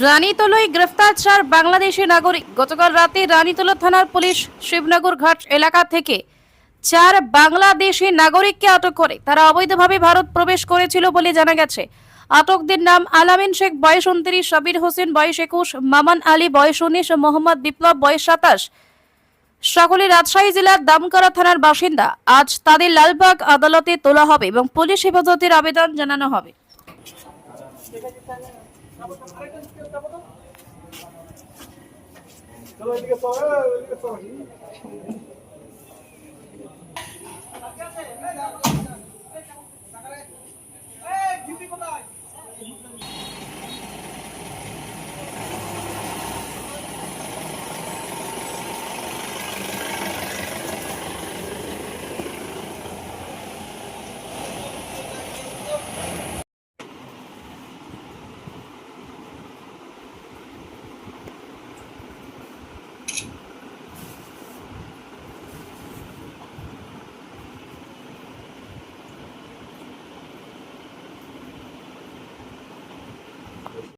রানীতলায় গ্রেফতার 4 বাংলাদেশি নাগরিক। গতকাল রাতে রানীতলা থানার পুলিশ শিবনগর ঘাট এলাকা থেকে 4 বাংলাদেশি নাগরিককে আটক করে। তারা অবৈধভাবে ভারত প্রবেশ করেছিল বলে জানা গেছে। আটকদের নাম আলামিন শেখ বয়স 29, সাবির হোসেন বয়স 21, মামান আলী বয়স 19, মোহাম্মদ বিপ্লব বয়স 27। সকলে রাজশাহী জেলার দামকারা থানার বাসিন্দা। আজ তাদের লালবাগ আদালতে তোলা হবে এবং পুলিশ হেফাজতের আবেদন জানানো হবে। চলো এদিকে চলো